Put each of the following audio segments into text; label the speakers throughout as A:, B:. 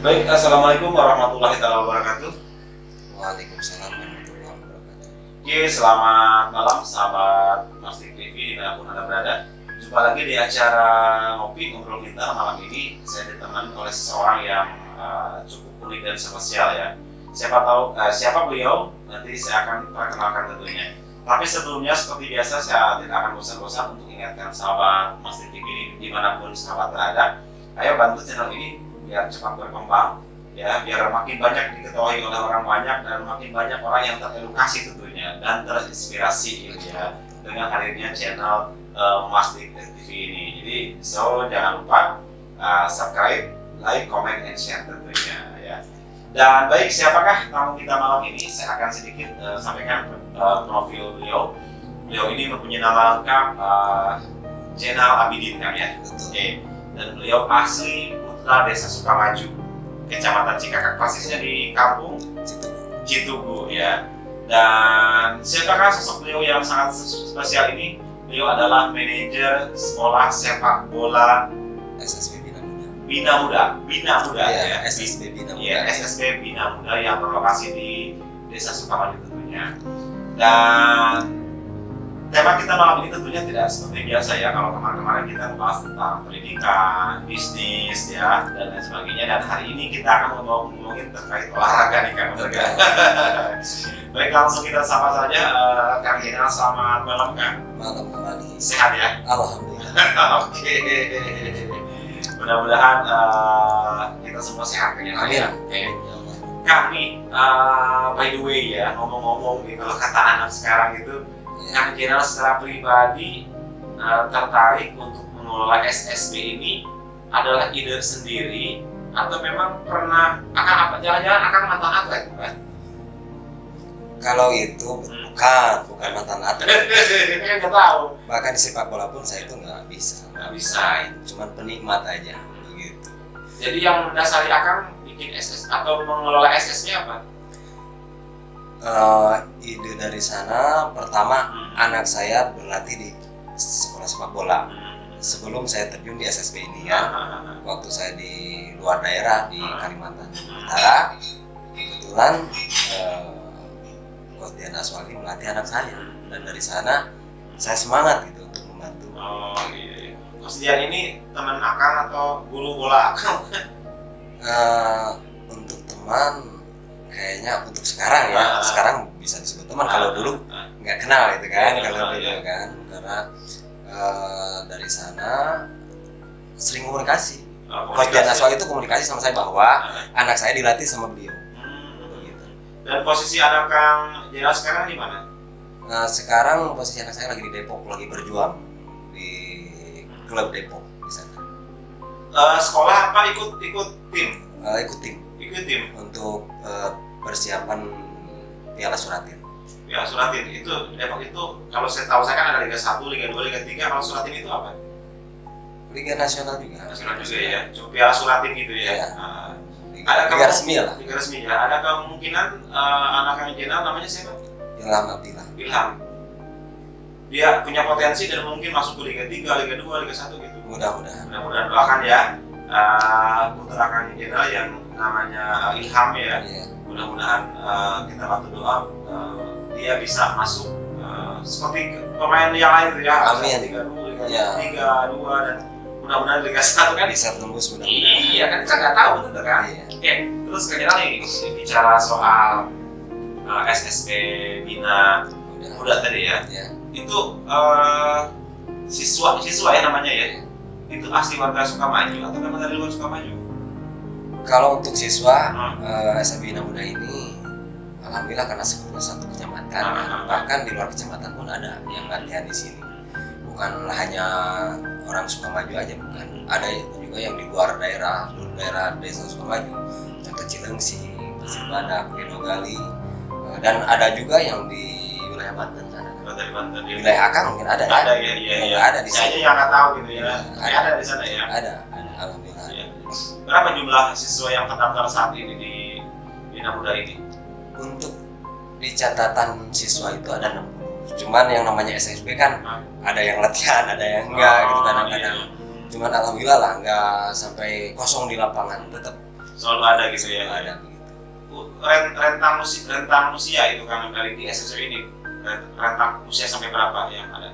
A: Baik, Assalamualaikum warahmatullahi wabarakatuh.
B: Waalaikumsalam warahmatullahi wabarakatuh.
A: Oke, selamat malam sahabat Mastik TV dimanapun Anda berada. Jumpa lagi di acara Ngopi Ngobrol Kita. Malam ini saya ditemani oleh seseorang yang cukup unik dan spesial ya. Siapa beliau? Nanti saya akan perkenalkan tentunya. Tapi sebelumnya seperti biasa saya tidak akan bosan-bosan untuk ingatkan sahabat Mastik TV dimanapun sahabat berada. Ayo bantu channel ini biar cepat berkembang, ya, biar makin banyak diketahui oleh orang banyak dan makin banyak orang yang teredukasi tentunya dan terinspirasi gitu ya dengan hadirnya channel Mastik TV ini. Jadi jangan lupa subscribe, like, comment, and share tentunya ya. Dan baik, siapakah tamu kita malam ini? Saya akan sedikit sampaikan profil beliau. Beliau ini mempunyai nama lengkap Zainal Abidin kan ya. Oke. Dan beliau asli putra Desa Sukamaju, Kecamatan Cikakak, persisnya di kampung Citugu ya. Dan siapakah sosok beliau yang sangat spesial ini? Beliau adalah manajer sekolah sepak bola
B: SSB
A: Bina Muda
B: ya, SSB Bina Muda.
A: Ya, SSB Bina Muda yang berlokasi di Desa Sukamaju tentunya. Dan tema kita malam ini tentunya tidak seperti biasa ya. Kalau kemarin-kemarin kita membahas tentang pendidikan, bisnis ya, dan lain sebagainya. Dan hari ini kita akan ngomongin terkait olahraga nih Kang. Baik, langsung kita sapa saja Kang Zainal. Selamat malam Kang.
B: Malam kembali.
A: Sehat ya?
B: Alhamdulillah.
A: Oke. Mudah-mudahan kita semua sehat Kang.
B: Amin.
A: Kang nih, by the way ya, ngomong-ngomong nih, kalau kata anak sekarang itu Kang Zainal secara pribadi tertarik untuk mengelola SSB ini adalah ide sendiri atau memang pernah jangan-jangan akan mantan atlet kan?
B: Kalau itu bukan mantan atlet.
A: Kan nggak tahu.
B: Bahkan di sepak bola pun saya itu nggak bisa. Cuman penikmat aja begitu.
A: Jadi yang mendasari akan bikin SS atau mengelola SS-nya apa?
B: Ide dari sana pertama anak saya berlatih di sekolah sepak bola sebelum saya terjun di SSB ini ya. Waktu saya di luar daerah di Kalimantan Utara, kebetulan Coach Dian Aswali melatih anak saya dan dari sana saya semangat gitu untuk membantu.
A: Oh iya. Coach Dian ini teman akang atau guru bola akang?
B: Untuk teman kayaknya untuk sekarang ya, sekarang bisa disebut teman. Kalau dulu nggak kenal itu kan, kalau dulu kan, karena dari sana sering komunikasi. Coach Dian Aswali itu komunikasi sama saya bahwa anak saya dilatih sama beliau. Begitu.
A: Dan posisi anak Kang Zainal sekarang di mana?
B: Nah sekarang posisi anak saya lagi di Depok, lagi berjuang di klub Depok di sana.
A: Sekolah apa ikut tim?
B: Ikut tim.
A: Ikut tim
B: untuk persiapan Piala Suratin.
A: Piala Suratin itu Depok itu kalau saya tahu saya kan ada Liga 1, Liga 2, Liga 3. Kalau Suratin itu apa?
B: Liga Nasional juga.
A: Nasional juga ya. Cuma Piala Suratin gitu ya.
B: Iya.
A: Liga
B: resmi lah.
A: Liga resmi ya. Ada kemungkinan anak Kang Zainal namanya siapa?
B: Ilham Abdillah.
A: Ilham. Dia punya potensi dan mungkin masuk ke Liga 3, Liga 2, Liga 1 gitu.
B: Mudah-mudahan.
A: Mudah-mudahan doakan ya. Putra Kang Zainal yang namanya Ilham ya.
B: Iya.
A: Mudah-mudahan kita bantu doa dia bisa masuk seperti pemain yang lain gitu ya.
B: Amin.
A: Liga 2,
B: Iya.
A: Liga 2 dan mudah-mudahan Liga 1 kan.
B: Bisa tembus mudah-mudahan.
A: Iya kan kita nggak tahu betul kan.
B: Iya.
A: Oke, terus Kang Zainal nih bicara soal SSB Bina Muda tadi ya.
B: Iya.
A: Itu siswa ya namanya ya. Itu asli warga Sukamaju atau memang dari luar Sukamaju?
B: Kalau untuk siswa SSB Bina Muda ini alhamdulillah karena satu kecamatan, bahkan di luar kecamatan pun ada yang latihan di sini. Bukan hanya orang Sukamaju aja, bukan. Ada juga yang di luar daerah Desa Sukamaju, contoh Cilengsi, Pasir Badak, Gedogali, dan ada juga yang di wilayah Banten sana.
A: Dari Banten.
B: Di wilayah Akang mungkin ada ya.
A: Ada ya, iya.
B: Ada di
A: Saya
B: sini.
A: aja yang nggak tahu gitu ya.
B: Iya,
A: Ada di sana ya.
B: Ada alhamdulillah.
A: Iya. Berapa jumlah siswa yang terdaftar saat ini di Bina Muda ini?
B: Untuk di catatan siswa itu ada 60. Cuman yang namanya SSB kan ada yang latihan, ada yang enggak gitu kadang-kadang.
A: Iya.
B: Cuman alhamdulillah lah nggak sampai kosong di lapangan, tetap
A: Selalu ada gitu ya.
B: Selalu ada begitu.
A: Rentang usia itu kan dari di SSB ini rentang usia sampai berapa yang ada?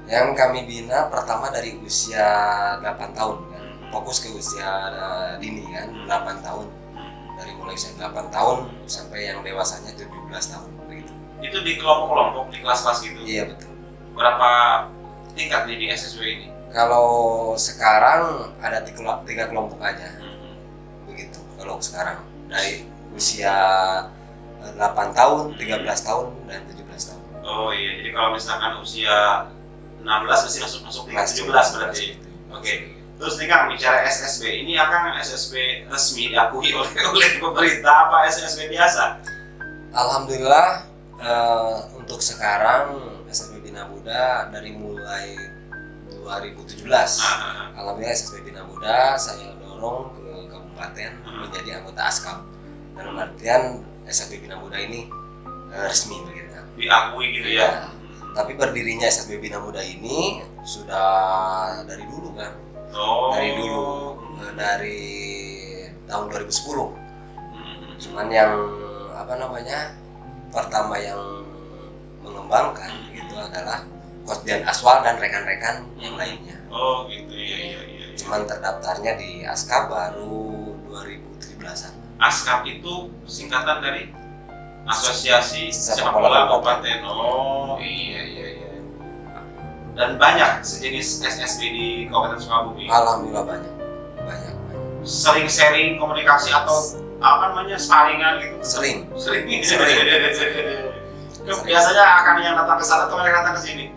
B: Yang kami bina pertama dari usia 8 tahun kan. Fokus ke usia dini kan, 8 tahun. Dari mulai usia 8 tahun sampai yang dewasanya 17 tahun begitu.
A: Itu di kelompok-kelompok, di kelas-kelas gitu?
B: Iya betul.
A: Berapa tingkat nih di SSB ini?
B: Kalau sekarang ada 3 kelompok aja. Begitu. Kalau sekarang dari usia 8 tahun, 13 tahun, dan 17 tahun.
A: Oh iya, jadi kalau misalkan usia 16 masih masuk 17 berarti. Oke. Terus nih Kang, bicara SSB ini, Kang SSB resmi diakui oleh pemerintah apa SSB biasa?
B: Alhamdulillah untuk sekarang SSB Bina Muda dari mulai 2017. Alhamdulillah SSB Bina Muda saya dorong ke kabupaten menjadi anggota ASKAP. Dalam artian SSB Bina Muda ini resmi begitu kan.
A: Diakui gitu ya.
B: Tapi berdirinya SSB Bina Muda ini sudah dari dulu kan. Dari dulu, dari tahun 2010. Cuman yang pertama yang mengembangkan itu adalah Coach Dian Aswal dan rekan-rekan yang lainnya.
A: Oh gitu ya.
B: Cuman terdaftarnya di ASKAP baru 2017-an.
A: ASKAP itu singkatan dari Asosiasi Sepak
B: Bola
A: Bola Kabupaten. Oh iya. Dan banyak sejenis SSB di Kabupaten Sukabumi.
B: Alhamdulillah banyak.
A: Sering sharing komunikasi atau sparingan gitu.
B: Sering.
A: Biasanya akan yang datang ke sana atau mereka datang ke sini?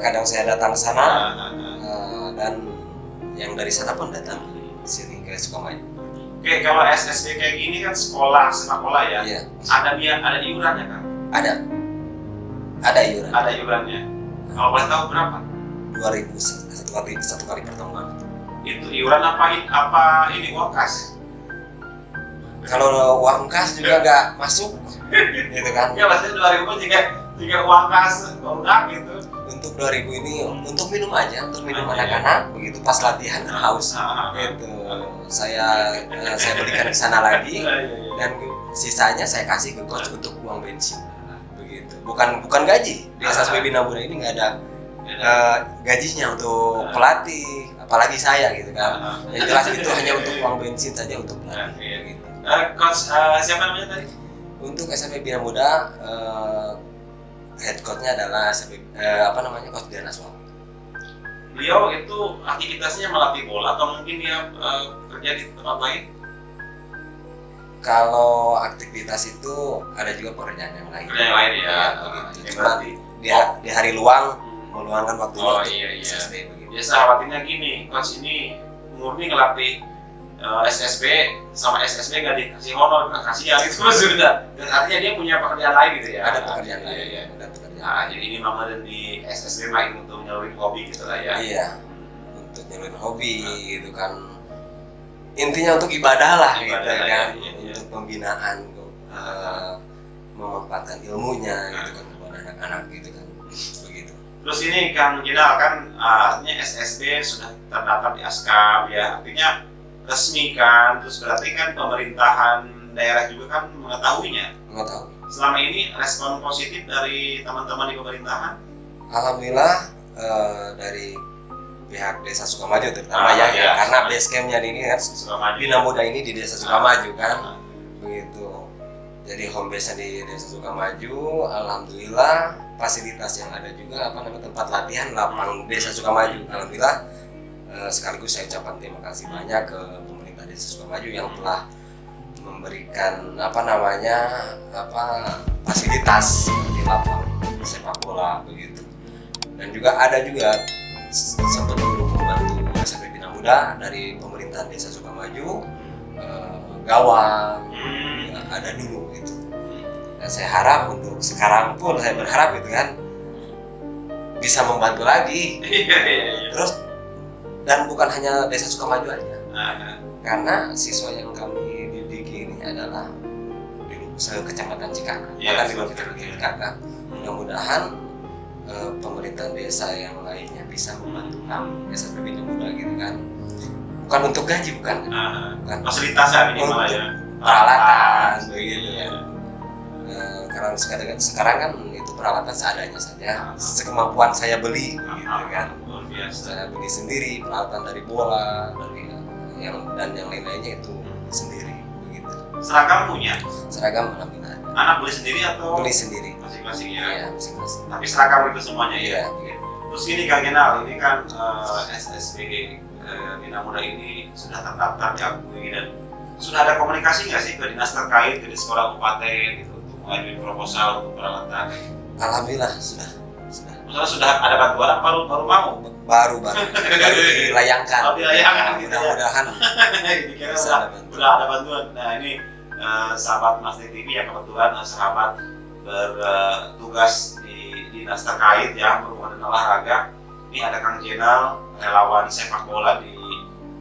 B: Kadang saya datang ke sana dan yang dari sana pun datang ke sini ke Sukamaju.
A: Oke, kalau SSB kayak gini kan sekolah sepak bola ya.
B: Iya.
A: Ada iurannya kan?
B: Ada iuran.
A: Ada iurannya. Kalau boleh tahu berapa?
B: 2.000 satu kali pertemuan.
A: Itu iuran apa ini uang kas?
B: Kalau uang kas juga nggak masuk, gitu kan?
A: Ya maksudnya 2.000 jika uang kas udah gitu.
B: Untuk 2.000 ini untuk minum aja, untuk minum anak-anak begitu pas latihan kan haus. Gitu. Saya berikan ke sana lagi dan sisanya saya kasih ke coach untuk uang bensin. Begitu. Bukan gaji. Di SSB Bina Muda ini nggak ada gajinya untuk pelatih, apalagi saya gitu kan. Yang jelas itu hanya untuk uang bensin saja untuk pelatih. Gitu.
A: Coach siapa namanya tadi?
B: Untuk SSB Bina Muda head coach-nya adalah Coach Dian Aswal.
A: Beliau itu aktivitasnya melatih bola atau mungkin dia kerja di tempat lain?
B: Kalau aktivitas itu ada juga pekerjaan yang lain.
A: Pekerjaan yang lain ya.
B: Begitu. Cuma di hari luang meluangkan waktunya untuk SSB begitu.
A: Ya sahabatnya gini, coach ini murni ngelatih SSB sama SSB nggak dikasih honor, nggak kasih yang itu sudah. Dan artinya dia punya pekerjaan lain gitu ya.
B: Ada pekerjaan lain.
A: Iya.
B: Ada pekerjaan.
A: Nah, jadi ini mama dan di SSB mah untuk nyalurin hobi gitu lah ya.
B: Iya. Untuk nyalurin hobi gitu kan. Intinya untuk ibadah lah gitu kan. Untuk pembinaan memanfaatkan ilmunya gitu kan kepada anak-anak gitu kan. Begitu.
A: Terus ini Kang Jinal kan artinya SSB sudah terdaftar di ASKAP ya. Artinya resmi kan, terus berarti kan pemerintahan daerah juga kan mengetahui. Selama ini respon positif dari teman-teman di pemerintahan?
B: Alhamdulillah dari pihak Desa Sukamaju terutama karena base camp-nya ini kan Bina Muda ini di Desa Sukamaju kan. Begitu. Jadi home base-nya di Desa Sukamaju, alhamdulillah fasilitas yang ada juga tempat latihan lapang Desa Sukamaju. Alhamdulillah sekaligus saya ucapkan terima kasih banyak ke pemerintah Desa Sukamaju yang telah memberikan fasilitas seperti lapang sepak bola begitu. Dan juga ada sempat dulu membantu SSB Bina Muda dari pemerintah Desa Sukamaju, gawang ada dulu gitu. Dan saya harap untuk sekarang pun saya berharap gitu kan bisa membantu lagi. Terus dan bukan hanya Desa Sukamaju aja, karena siswa yang kami didik ini adalah di sekecamatan Cikaka, bahkan di luar kecamatan Cikaka. Mudah-mudahan pemerintah desa yang lainnya bisa membantu kami SSB Bina Muda gitu kan. bukan untuk gaji, bukan
A: fasilitas ya minimal
B: untuk
A: ya,
B: peralatan begitu
A: iya.
B: ya. Karena sekarang kan itu peralatan seadanya saja, sekemampuan saya beli gitu kan.
A: Luar biasa.
B: Saya beli sendiri peralatan dari bola, dari yang lain-lainnya itu sendiri begitu.
A: Seragam punya?
B: Seragam alhamdulillah
A: Anak beli sendiri atau
B: beli sendiri.
A: masing-masing ya?
B: Iya, masing-masing.
A: Tapi seragam itu semuanya ya?
B: Iya.
A: Terus gini Kang Genal, ini kan SSB Bina Muda ini sudah terdaftar diakui dan sudah ada komunikasi nggak sih ke dinas terkait, ke sekolah kabupaten gitu untuk mengajuin proposal untuk peralatan?
B: Alhamdulillah sudah.
A: Maksudnya sudah ada bantuan baru mau?
B: Baru dilayangkan.
A: Oh, dilayangkan gitu ya.
B: Mudah-mudahan
A: Dikira
B: bisa ada bantuan.
A: udah ada bantuan. Nah ini sahabat Mastic TV yang kebetulan sahabat bertugas di dinas terkait ya berhubungan dengan olahraga. Ini ada Kang Jenal, relawan sepak bola di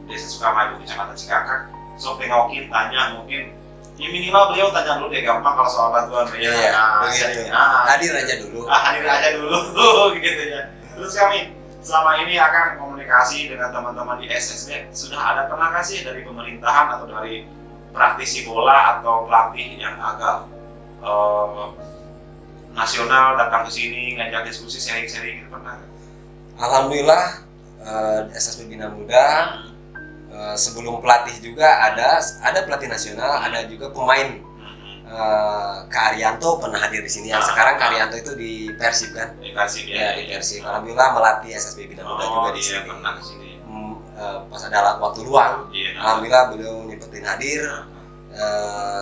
A: Desa Sukamaju, Kecamatan Cikakak. So tengokin, tanya mungkin ya minimal beliau tanya dulu deh, gampang kalau soal bantuan ya.
B: Iya, begitu. Hadir aja dulu.
A: Hadir aja dulu gitu ya. Terus kami selama ini akan komunikasi dengan teman-teman di SSB, sudah ada pernah nggak sih dari pemerintahan atau dari praktisi bola atau pelatih yang agak nasional datang ke sini ngajak diskusi sharing-sharing gitu, pernah nggak?
B: Alhamdulillah SSB Bina Muda sebelum pelatih juga ada pelatih nasional, ada juga pemain. Kak Arianto pernah hadir di sini. Yang sekarang Kak Arianto itu di Persib kan?
A: Di Persib
B: ya. Di Persib. Alhamdulillah melatih SSB Bina Muda juga di sini.
A: Pernah ke sini.
B: Pas ada waktu luang,
A: Iya.
B: alhamdulillah beliau nyempetin hadir.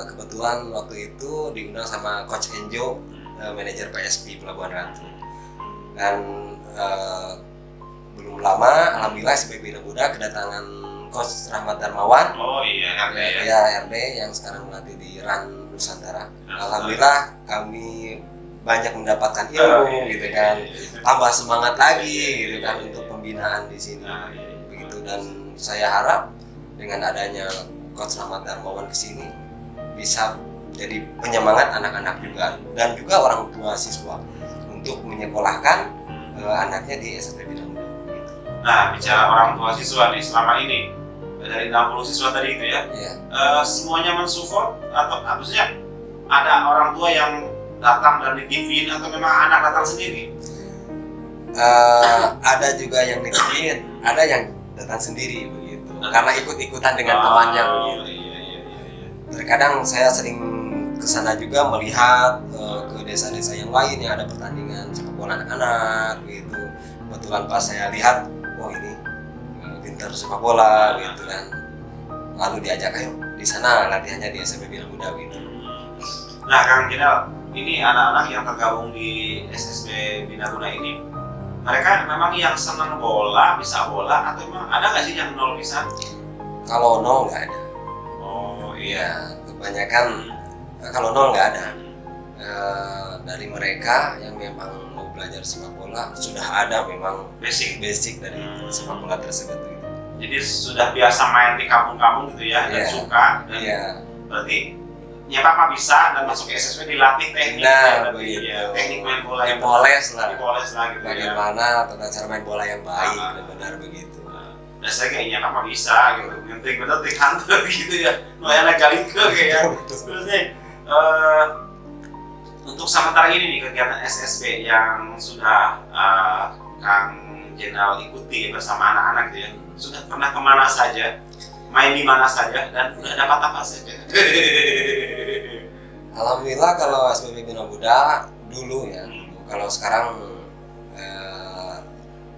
B: Kebetulan waktu itu diundang sama Coach Enjo, manajer PSP Pelabuhan Ratu. Dan belum lama, alhamdulillah SSB Bina Muda kedatangan Coach Rahmat Darmawan.
A: Oh iya, RD ya.
B: Ya, RD yang sekarang melatih di RAN Nusantara. Alhamdulillah kami banyak mendapatkan ilmu gitu kan. Tambah semangat lagi gitu kan untuk pembinaan di sini. Begitu, dan saya harap dengan adanya Coach Rahmat Darmawan ke sini bisa jadi penyemangat anak-anak juga dan juga orang tua siswa untuk menyekolahkan anaknya di SSB Bina Muda.
A: Nah, bicara orang tua siswa nih, selama ini dari 60 siswa tadi itu ya, semuanya mensupport atau maksudnya ada orang tua yang datang dan ditipin atau memang anak datang sendiri?
B: Ada juga yang ditipin, ada yang datang sendiri begitu, karena ikut-ikutan dengan temannya begitu.
A: Iya.
B: Terkadang saya sering kesana juga melihat ke desa-desa yang lain yang ada pertandingan sepak bola anak-anak gitu. Kebetulan pas saya lihat, oh ini pintar sepak bola gitu kan, lalu diajak ayo di sana latihannya di SSB Bina Muda gitu.
A: Nah Kang Jenal, ini anak-anak yang tergabung di SSB Bina Muda ini, mereka memang yang senang bola, bisa bola, atau memang ada nggak sih yang nol bisa?
B: Kalau nol nggak ada.
A: Oh
B: Iya, kebanyakan kalau nol nggak ada. Dari mereka yang memang mau belajar sepak bola sudah ada memang basic dari sepak bola tersebut gitu.
A: Jadi sudah biasa main di kampung-kampung gitu ya, dan suka, dan berarti nyepak mah bisa, dan masuk ke SSB dilatih teknik, teknik main bola yang
B: dipoles lah
A: gitu.
B: Bagaimana tentang cara main bola yang baik dan benar begitu.
A: Dasarnya kayak nyepak mah bisa gitu, penting bener tik hunter gitu ya, lumayan galin ke kayak. Terus nih, untuk sementara ini nih kegiatan SSB yang sudah Kang Jenal ikuti bersama anak-anak gitu ya, sudah pernah kemana saja, main di mana saja, dan udah dapat apa saja?
B: Alhamdulillah kalau SSB Bina Muda dulu ya, kalau sekarang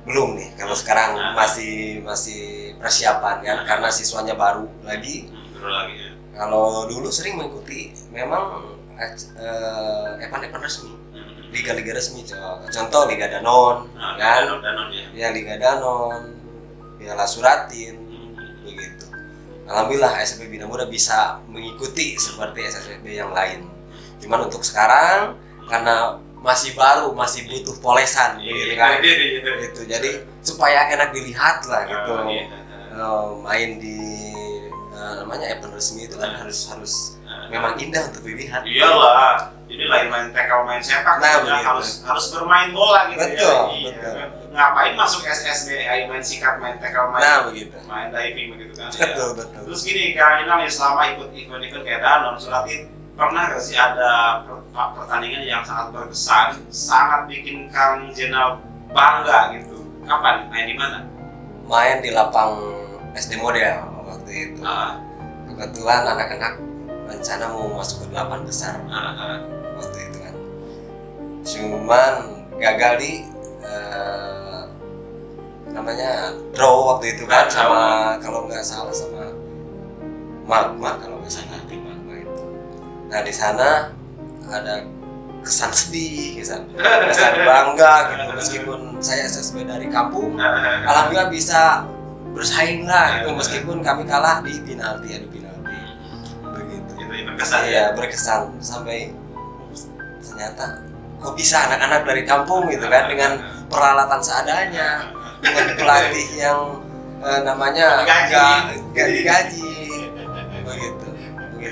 B: belum nih, kalau sekarang masih persiapan kan, karena siswanya baru lagi
A: ya.
B: Kalau dulu sering mengikuti memang event-event resmi, liga-liga resmi, contoh Liga Danon, kan? Ya Liga Danon, Piala Suratin, begitu. Alhamdulillah SSB Bina Muda bisa mengikuti seperti SSB yang lain. Cuman untuk sekarang karena masih baru, masih butuh polesan, gitu kan? Gitu. Jadi supaya enak dilihat lah gitu. Main di namanya event resmi itu kan harus memang indah untuk dilihat.
A: Iyalah, jadi lain main tackle, main sepak, harus bermain bola gitu.
B: Betul,
A: ya.
B: betul.
A: ngapain masuk SSB, ayo main sikat, main tackle,
B: Nah begitu.
A: main diving begitu kan.
B: Betul.
A: Terus gini, Kang Inal selama ikut event-event kayak Danone, Suratin, pernah nggak sih ada pertandingan yang sangat berkesan, sangat bikin Kang Jenal bangga gitu? Kapan? Main di mana?
B: Main di lapang SD model waktu itu. Kebetulan anak-anak rencana mau masuk ke 8 besar waktu itu kan. Cuman gagal di namanya draw waktu itu kan, sama kalau nggak salah sama Magma, kalau nggak salah tim Magma itu. Nah di sana ada kesan sedih, kesan bangga gitu, meskipun saya SSB dari kampung, alhamdulillah bisa bersaing lah gitu, meskipun kami kalah di penalti, begitu.
A: Itu berkesan.
B: Iya berkesan, sampai ternyata kok bisa anak-anak dari kampung gitu kan, dengan peralatan seadanya, dengan pelatih yang namanya nggak digaji, begitu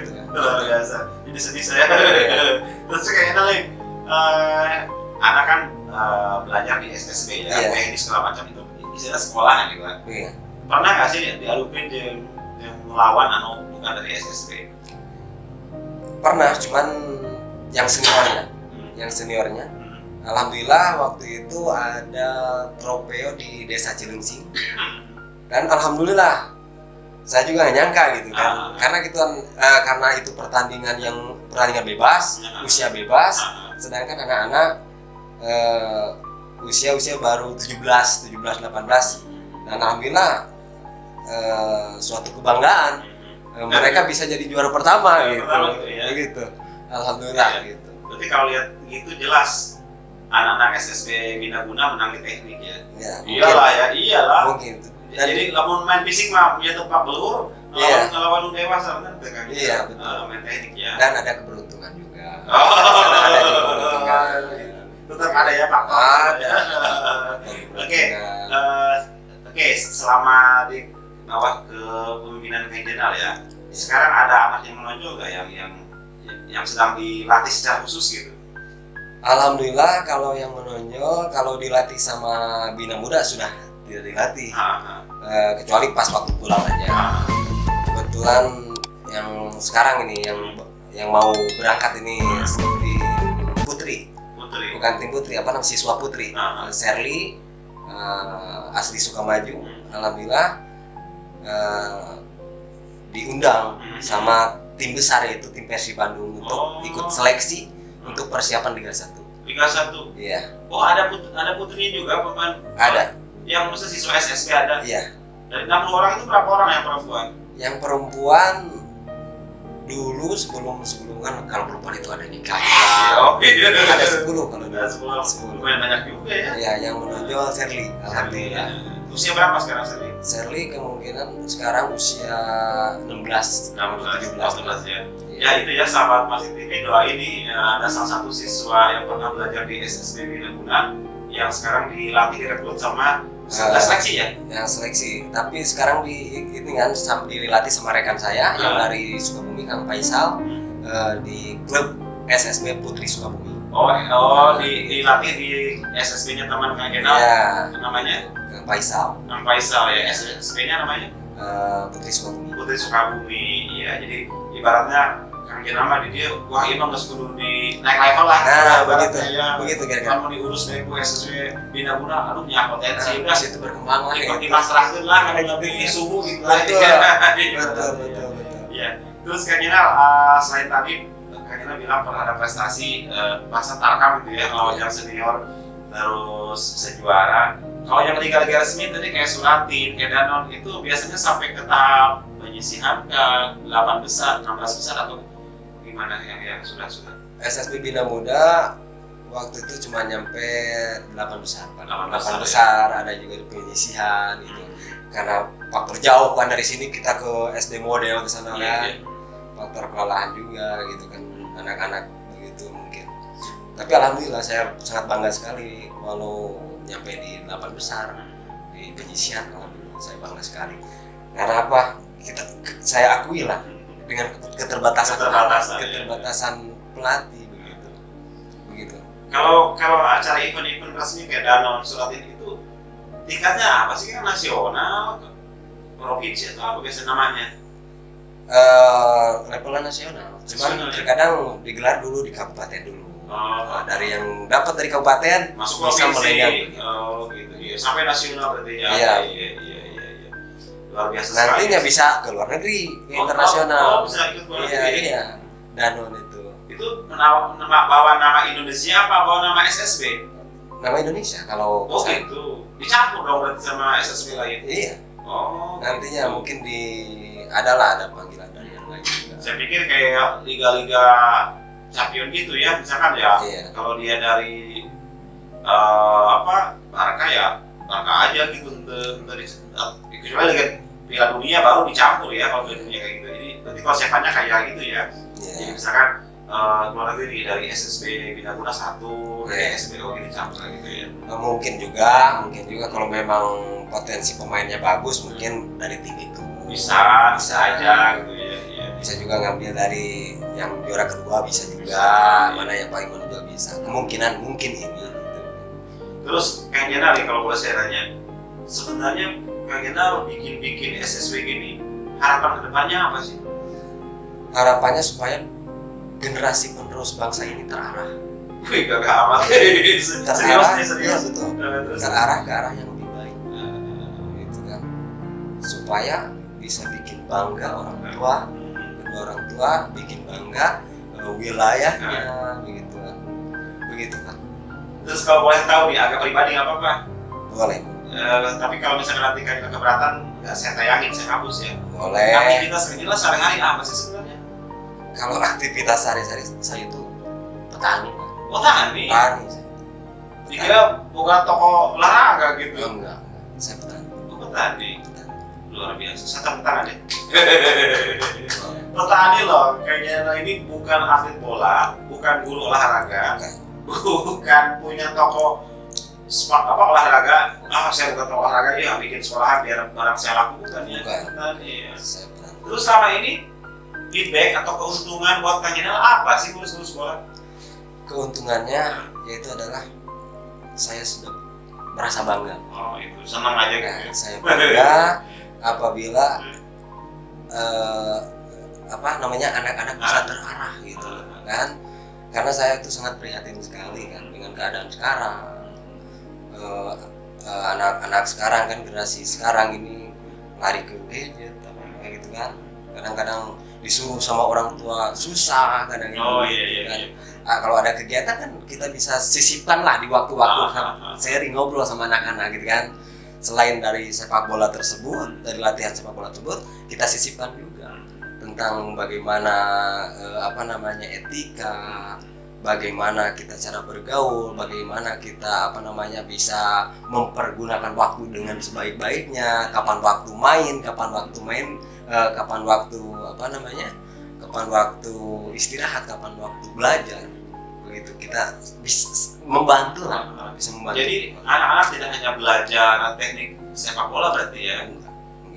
B: kan.
A: Luar biasa. Jadi sedih saya. Terus kayaknya nih, anak kan belajar di SSB ya, teknik segala macam itu, istilah sekolahan gitu kan.
B: Iya.
A: Pernah nggak sih dialupin yang melawan atau bukan dari SSB?
B: Pernah, cuman yang seniornya. Alhamdulillah waktu itu ada tropeo di Desa Cilingsing, dan alhamdulillah saya juga nggak nyangka gitu kan, karena itu pertandingan bebas, usia bebas, sedangkan anak-anak usia baru 17, 18, dan alhamdulillah suatu kebanggaan, mereka bisa jadi juara pertama gitu, alhamdulillah gitu.
A: Berarti kalau lihat gitu jelas anak-anak SSB Bina Guna menang di teknik ya. Iyalah.
B: Mungkin.
A: Jadi lamun main fisik mah punya tempat belur, ngelawan dewasa kan kan.
B: Iya betul.
A: Main teknik ya.
B: Dan ada keberuntungan juga.
A: Ada keberuntungan. Tetap ada ya Pak.
B: Ada.
A: Oke, selama di bawah kepemimpinan Kang Jenal ya. Sekarang ada anak yang menonjol nggak yang sedang dilatih secara khusus gitu?
B: Alhamdulillah kalau yang menonjol, kalau dilatih sama Bina Muda sudah tidak dilatih, kecuali pas waktu pulang aja. Kebetulan yang sekarang ini yang mau berangkat ini di Putri, bukan tim Putri, siswa Putri, Sherly, asli Sukamaju. Alhamdulillah diundang sama tim besar, yaitu tim Persib Bandung, untuk ikut seleksi untuk persiapan Liga 1.
A: Liga 1?
B: Iya.
A: Oh ada putrinya juga pemain?
B: Ada.
A: Yang maksudnya siswa SSB ada?
B: Iya.
A: Dari 60 orang itu berapa orang yang perempuan?
B: Yang perempuan dulu sebelum kan kalau perempuan itu ada nikah. Ada 10 kalau
A: ada 10. Lumayan banyak juga ya?
B: Iya, yang menonjol Sherly. Alhamdulillah.
A: Usia berapa sekarang Sherly?
B: Sherly kemungkinan sekarang usia 16 atau 17
A: ya. Ya itu ya sahabat Masih TV, doa ini ada salah satu siswa yang pernah belajar di SSB Bina Guna yang sekarang dilatih direkrut sama seleksi ya? Yang
B: seleksi, tapi sekarang dilatih sama rekan saya yang dari Sukabumi, Kang Faisal, di klub SSB Putri Sukabumi.
A: Dilatih di SSB-nya teman Kang Jenal, namanya?
B: Kang Faisal
A: ya, SSB-nya namanya?
B: Putri Sukabumi.
A: Putri Sukabumi, ya. Jadi ibaratnya Kang Jenal mah di dia, wah ini mah nggak kudu di naik level lah.
B: Begitu kira-kira.
A: Kamu diurus dari SSB Bina Guna, aduh punya potensi udah.
B: Itu berkembang lah.
A: Ikut dimasrahkan lah, kalau nanti subuh gitu lah.
B: Betul.
A: Ya. Terus Kang Jenal, selain tadi Kang Jenal bilang pernah ada prestasi bahasa Tarkam gitu ya, kalau yang senior terus bisa juara. Kalau yang liga-liga resmi tadi kayak Suratin, kayak Danone itu biasanya sampai ke tahap penyisihan ke 8 besar, 16 besar atau gimana yang sudah?
B: SSB Bina Muda waktu itu cuma nyampe 8 besar. 8 besar, ada juga penyisihan gitu. Karena faktor jauh kan dari sini kita ke SD model ke sana kan. Faktor kelelahan juga gitu kan, anak-anak begitu mungkin. Tapi alhamdulillah saya sangat bangga sekali walau nyampe di 8 besar di penyisihan. Alhamdulillah saya bangga sekali. Karena apa? Saya akui lah dengan keterbatasan pelatih begitu.
A: Kalau acara event-event resmi kayak Danone, Suratin itu tingkatnya apa sih, kan nasional, provinsi atau apa biasa namanya?
B: Levelan nasional.
A: Nasional,
B: Cuman
A: ya?
B: terkadang digelar dulu di kabupaten dulu.
A: Oh,
B: Dari yang dapat dari kabupaten
A: masuk
B: bisa
A: provinsi.
B: melenggang.
A: Oh gitu ya, sampai nasional berarti ya.
B: Iya.
A: Iya. Luar biasa
B: Nantinya
A: sekali.
B: bisa ke luar negeri, ke internasional.
A: Oh, bisa ikut luar
B: Iya,
A: negeri.
B: iya. Danone itu.
A: Itu bawa nama Indonesia apa bawa nama SSB?
B: Nama Indonesia kalau
A: Oh
B: bisa.
A: gitu. Dicampur dong berarti sama SSB lain.
B: Iya.
A: Oh.
B: Nantinya
A: gitu.
B: mungkin ada panggilan dari yang lain juga.
A: Saya pikir kayak liga-liga champion gitu ya, misalkan ya.
B: Iya.
A: Kalau dia dari Barca ya Barca aja gitu, dari kecuali liga Piala Dunia baru dicampur ya kalau Piala Dunia kayak gitu. Jadi berarti konsepnya kayak gitu ya. Jadi
B: Iya.
A: misalkan luar negeri dari SSB Bina Guna 1, dari
B: Iya.
A: SBO gitu dicampur gitu ya.
B: Mungkin juga kalau memang potensi pemainnya bagus, mungkin dari tim itu
A: Bisa aja gitu ya. Iya.
B: bisa juga ngambil dari yang juara kedua, bisa juga
A: Bisa,
B: mana yang paling menonjol bisa, kemungkinan mungkin ini gitu.
A: Terus Kang Jenal nih, kalau boleh saya tanya, sebenarnya Kang Jenal bikin SSW gini, harapan kedepannya apa sih?
B: Harapannya supaya generasi penerus bangsa ini terarah
A: Wih, gak amat. Serius
B: iya
A: nih, serius.
B: betul,
A: Terus,
B: terarah ke arah yang lebih baik gitu kan, supaya bisa bikin bangga orang tua, kedua orang tua bikin bangga wilayahnya, begitu kan.
A: terus kalau boleh tahu nih, agak pribadi nggak apa-apa.
B: Boleh,
A: Tapi kalau misalkan nanti Kang keberatan, nggak saya tayangin, saya hapus ya.
B: boleh.
A: Aktivitas Kang Jenal sehari-hari apa sih sebenarnya?
B: Kalau aktivitas sehari-hari saya itu petani, Pak.
A: Oh tani.
B: Petani saya.
A: Dikira bukan toko olahraga gitu.
B: Enggak, saya petani.
A: Oh petani.
B: Petani.
A: Luar biasa. Saya tepuk tangan ya. Petani loh, kayaknya ini bukan atlet bola, bukan guru olahraga, bukan punya toko olahraga. Saya bukan toko olahraga ya, bikin sekolahan biar barang saya laku, bukan ya.
B: Bukan.
A: Petani ya.
B: Saya petani.
A: Terus selama ini feedback atau keuntungan buat Kang Jenal apa sih ngurus sekolah?
B: Keuntungannya yaitu adalah saya sudah merasa bangga.
A: Oh itu senang aja gitu ya.
B: Saya bangga apabila anak-anak bisa terarah gitu kan, karena saya itu sangat prihatin sekali kan dengan keadaan sekarang. Anak-anak sekarang kan, generasi sekarang ini lari ke gadget kayak gitu kan, kadang-kadang disuruh sama orang tua susah kadang
A: Oh
B: gitu,
A: iya.
B: kan. Kalau ada kegiatan kan kita bisa sisipkan lah di waktu-waktu sharing, ngobrol sama anak-anak gitu kan. Selain dari sepak bola tersebut, dari latihan sepak bola tersebut, kita sisipkan juga tentang bagaimana etika, bagaimana kita cara bergaul, bagaimana kita bisa mempergunakan waktu dengan sebaik-baiknya, kapan waktu main, kapan waktu istirahat, kapan waktu belajar. Begitu kita bisa membantu lah, bisa membantu.
A: Jadi anak-anak tidak hanya belajar teknik sepak bola berarti ya,
B: Enggak.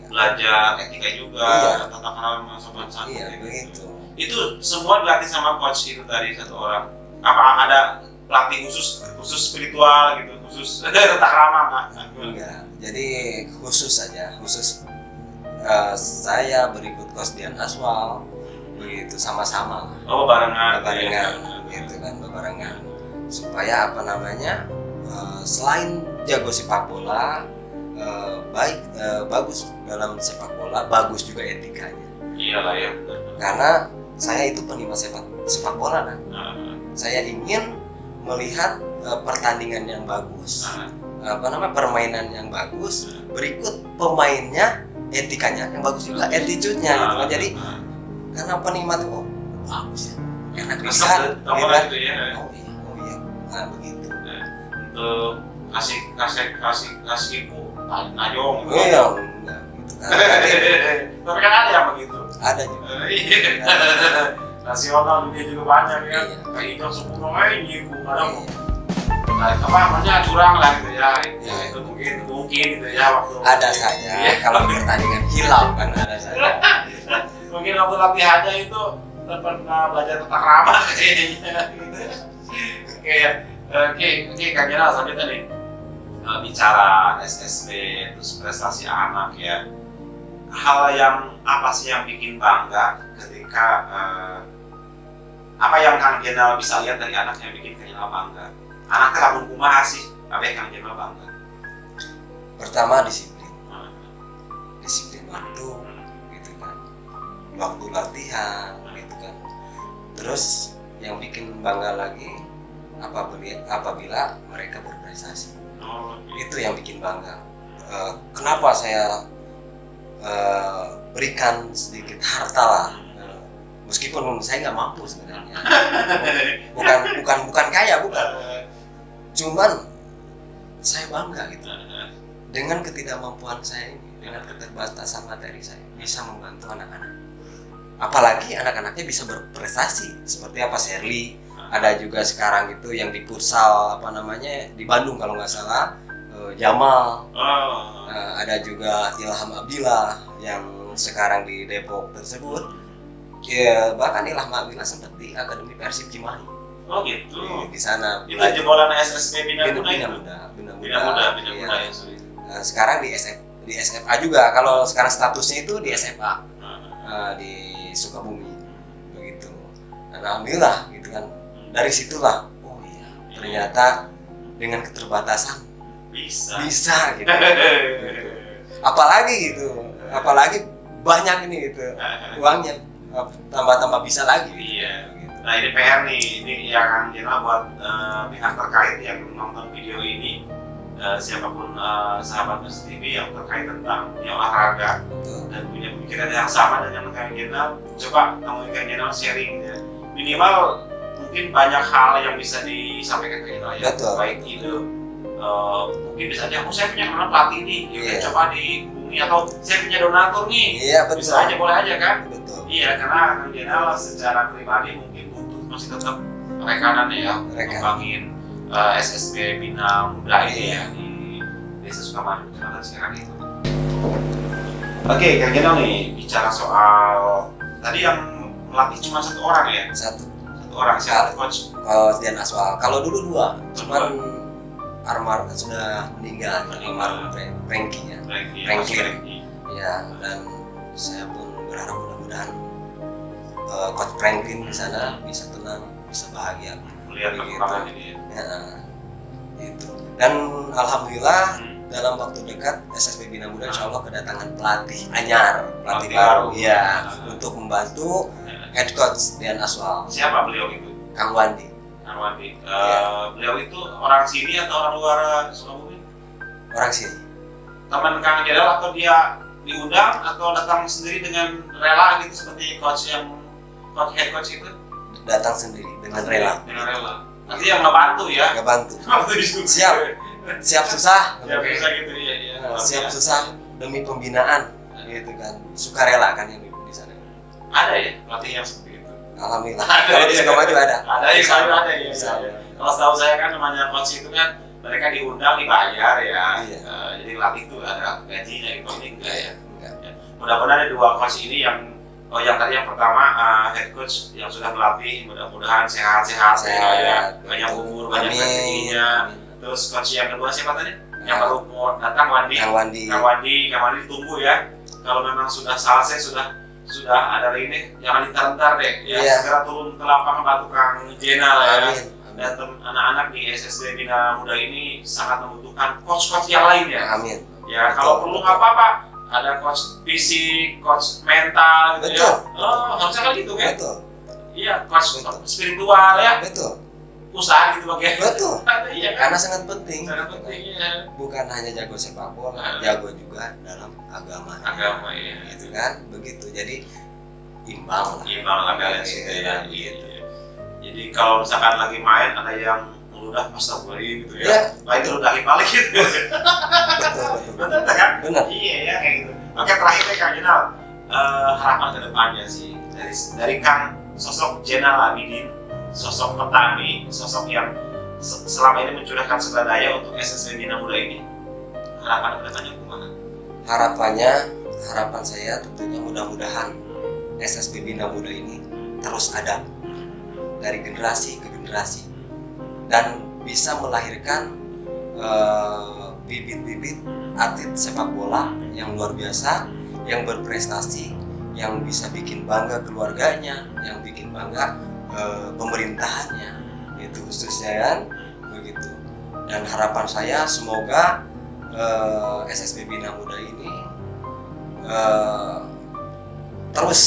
A: belajar etika juga,
B: Iya.
A: tata krama sopan santun.
B: Iya,
A: ya.
B: begitu.
A: Itu semua dilatih sama coach itu tadi satu orang. Apa ada pelatih khusus spiritual gitu, khusus tata krama nggak?
B: Enggak. Jadi khusus saja, saya berikut Coach Dian Aswal, begitu sama-sama lah.
A: Oh barengan.
B: Gitu kan, bebarengan. Supaya selain jago sepak bola, bagus dalam sepak bola, bagus juga etikanya.
A: Iyalah ya.
B: Karena saya itu penikmat sepak bola kan. Saya ingin melihat pertandingan yang bagus, permainan yang bagus, berikut pemainnya etikanya yang bagus juga, attitude-nya gitu kan. Jadi karena penikmat itu bagus ya, enak bisa gitu kan.
A: Gitu ya.
B: Oh iya, nah begitu.
A: Untuk kasih najong gitu.
B: Iya, enggak gitu kan.
A: Tapi kan ada yang begitu.
B: Ada juga.
A: Nasional dunia juga banyak ya.
B: Iya.
A: Kayak itu sepuluh ini kadang
B: Iya.
A: curang lah gitu ya.
B: Iya.
A: Itu mungkin gitu ya waktu.
B: Ada saja kalau di pertandingan hilaf kan ada saja.
A: Mungkin waktu latihannya itu pernah belajar tata krama kayaknya gitu. Oke, Kang Jenal sampai tadi. bicara SSB terus prestasi anak ya, hal yang apa sih yang bikin bangga ketika apa yang Kang Jenal bisa lihat dari anak yang bikin Kang Jenal bangga? Anaknya lamun kumaha sih, apa yang Kang Jenal bangga?
B: Pertama disiplin waktu gitu kan, waktu latihan gitu kan. Terus yang bikin bangga lagi apabila mereka berprestasi. Itu yang bikin bangga. Kenapa saya berikan sedikit harta lah, meskipun saya nggak mampu sebenarnya. bukan kaya, bukan. Cuman saya bangga gitu dengan ketidakmampuan saya ini, dengan keterbatasan materi saya bisa membantu anak-anak. Apalagi anak-anaknya bisa berprestasi seperti apa Sherly, ada juga sekarang itu yang di futsal di Bandung kalau nggak salah, Jamal, ada juga Ilham Abdillah yang sekarang di Depok tersebut. Ya, bahkan Ilham Abdillah sempat di Akademi Persib Cimahi.
A: Oh gitu.
B: Di sana.
A: Itu jebolan SSB Bina Muda.
B: Bina
A: Muda ya.
B: Sekarang di SMA juga. Kalau sekarang statusnya itu di SMA. Di Sukabumi. Begitu. Dan alhamdulillah gitu kan. Dari situlah, oh iya, ternyata dengan keterbatasan bisa gitu. Apalagi banyak ini gitu uangnya, tambah bisa lagi.
A: Iya. Nah ini PR nih, ini yang Jenal buat pihak terkait yang nonton video ini, siapapun sahabat Mas TV yang terkait tentang dunia olahraga dan punya pemikiran yang sama dengan Kang Jenal, coba temuin Kang Jenal sharing ya. Minimal mungkin banyak hal yang bisa disampaikan ke Jenal ya. Baik itu mungkin bisa aja, saya punya teman pelatih nih, coba dihubungi, atau saya punya donatur nih, bisa aja, boleh aja kan?
B: Betul.
A: Iya, karena Kang Jenal secara pribadi mungkin butuh masih tetap rekanan ya, ngembangin SSB Bina Muda ini ya di Desa Sukamahi Kecamatan sekarang itu. Oke, Kang Jenal nih bicara soal tadi yang melatih cuma satu orang ya? Satu orang, siapa coach?
B: Dian Aswal. Kalau dulu dua, cuman Armar sudah meninggal, almarhum Frankie ya. Frankie. Ya, dan saya pun berharap mudah-mudahan Coach Franklin di sana bisa tenang, bisa bahagia.
A: Melihat perkembangan ini ya.
B: Itu. Dan alhamdulillah dalam waktu dekat SSB Bina Muda insya Allah kedatangan pelatih baru ya, untuk membantu head coach Dian Aswal.
A: Siapa beliau itu?
B: Kang Wandi.
A: Beliau itu orang sini atau orang luar Sukabumi?
B: Orang sini.
A: Teman Kang Jenal atau dia diundang atau datang sendiri dengan rela gitu seperti head coach itu?
B: Datang sendiri dengan rela.
A: Nanti yang ngebantu ya?
B: Ngebantu. Siap susah.
A: Gitu ya.
B: Siap susah demi pembinaan gitu kan. Sukarela kan yang di sana.
A: Ada ya pelatih yang seperti itu?
B: Alhamdulillah. Kalau di Sukamahi ada.
A: Ada ya, selalu ada ya. Kalau setahu saya kan namanya coach itu kan mereka diundang dibayar ya. Jadi latih itu ada gajinya, itu ini enggak ya. Mudah-mudahan ada dua coach ini yang tadi yang pertama head coach yang sudah melatih, mudah-mudahan sehat-sehat ya, banyak umur, banyak rezekinya. Terus coach yang kedua siapa tadi? Yang baru mau datang, Kang Wandi ditunggu ya. Kalau memang sudah selesai, sudah ada ini, jangan ditarantar deh ya, segera turun ke lapangan bantu Kang Jenal ya. Dan anak-anak di SSB Bina Muda ini sangat membutuhkan coach-coach yang lain ya. Ya, kalau perlu nggak apa-apa, ada coach fisik, coach mental gitu ya. Harusnya kan gitu kan? Iya, coach spiritual ya. Usaha gitu bagian. Iya kan?
B: Karena sangat penting.
A: Ya.
B: Bukan hanya jago sepak bola, jago juga dalam agama ya. Gitu kan? Begitu. Jadi imbang lah
A: balance ya. Jadi kalau misalkan lagi main ada yang meludah astagfirullah gitu ya. Lain ludahin balik gitu. Betul kan?
B: Benar.
A: Iya ya kayak gitu. Oke, terakhir Kang Jenal, harapan ke depannya sih dari Kang sosok Jenal Abidin, sosok petani, sosok yang selama ini mencurahkan segala daya untuk SSB Bina Muda ini. Harapan ke depannya gimana?
B: Harapan saya tentunya mudah-mudahan SSB Bina Muda ini terus ada dari generasi ke generasi dan bisa melahirkan bibit-bibit atlet sepak bola yang luar biasa, yang berprestasi, yang bisa bikin bangga keluarganya, yang bikin bangga pemerintahannya, itu khususnya kan begitu. Dan harapan saya semoga SSB Bina Muda ini terus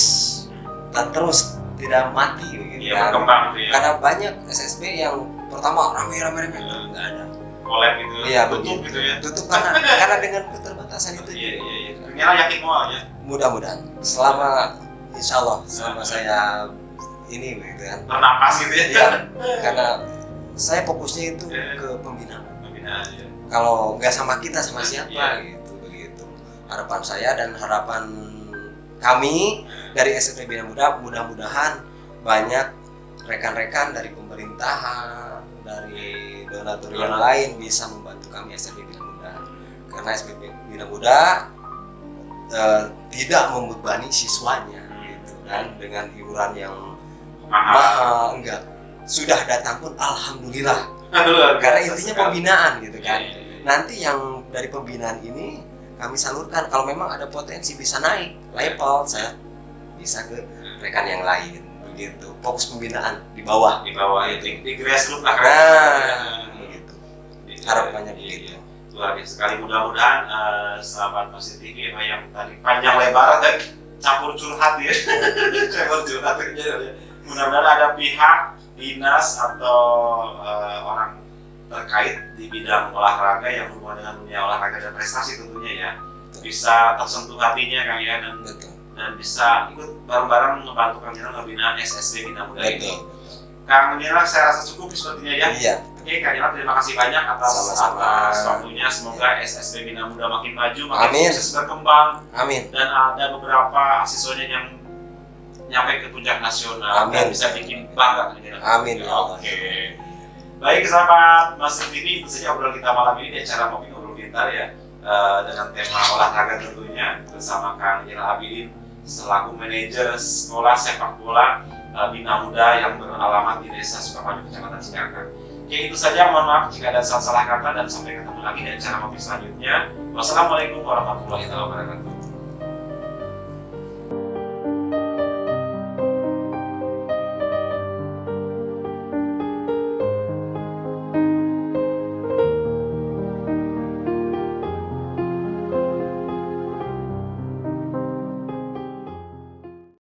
B: tidak mati begitu
A: Iya, berkembang gitu ya.
B: karena banyak SSB yang pertama rame nggak ada
A: Collab gitu.
B: iya
A: Tutup
B: begitu
A: gitu ya.
B: tutup karena dengan keterbatasan itu
A: Iya,
B: juga.
A: iya, iya. Ternyata yakin mau aja.
B: Mudah-mudahan selama insya Allah selama saya ini begitu kan
A: Bernapas gitu ya.
B: ya karena saya fokusnya itu ke pembinaan.
A: Pembinaan ya.
B: Kalau nggak sama kita sama siapa
A: Iya.
B: gitu begitu. Harapan saya dan harapan kami dari SSB Bina Muda, mudah-mudahan banyak rekan-rekan dari pemerintahan, dari donatur yang lain bisa membantu kami SSB Bina Muda. Karena SSB Bina Muda tidak membebani siswanya gitu kan dengan iuran yang mahal, enggak. Sudah datang pun alhamdulillah. Karena intinya pembinaan gitu kan. Nanti yang dari pembinaan ini kami salurkan kalau memang ada potensi bisa naik level, saya bisa ke rekan yang lain begitu. Fokus pembinaan di bawah
A: itu di grassroots lah kan.
B: Begitu. Harapannya begitu.
A: Luar biasa sekali. Mudah-mudahan sahabat Masjid TV yang tadi panjang lebar dan campur curhat ya. Campur curhat ya. Mudah-mudahan ada pihak dinas atau orang terkait di bidang olahraga yang berhubungan dengan dunia olahraga dan prestasi tentunya ya, bisa tersentuh hatinya Kang ya, dan bisa ikut bareng-bareng membantu Kang Jenal membina SSB Bina Muda ini. Kang Jenal saya rasa cukup sepertinya ya.
B: Iya.
A: Oke Kang Jenal, terima kasih banyak atas waktunya. Semoga SSB Bina Muda makin maju, makin sukses berkembang.
B: Amin.
A: Dan ada beberapa siswanya yang nyampe ke puncak nasional dan bisa bikin bangga Kang Jenal.
B: Amin ya Allah.
A: Oke. Baik sahabat Masjid TV, itu saja obrolan kita malam ini di acara Ngopi Ngobrol Pintar ya, dengan tema olahraga tentunya bersama Kang Jenal Abidin selaku manajer sekolah sepak bola Bina Muda yang beralamat di Desa Sukamaju, Kecamatan Cikangkang. Oke, itu saja, mohon maaf jika ada salah kata dan sampai ketemu lagi di acara Ngopi selanjutnya. Wassalamualaikum warahmatullahi wabarakatuh.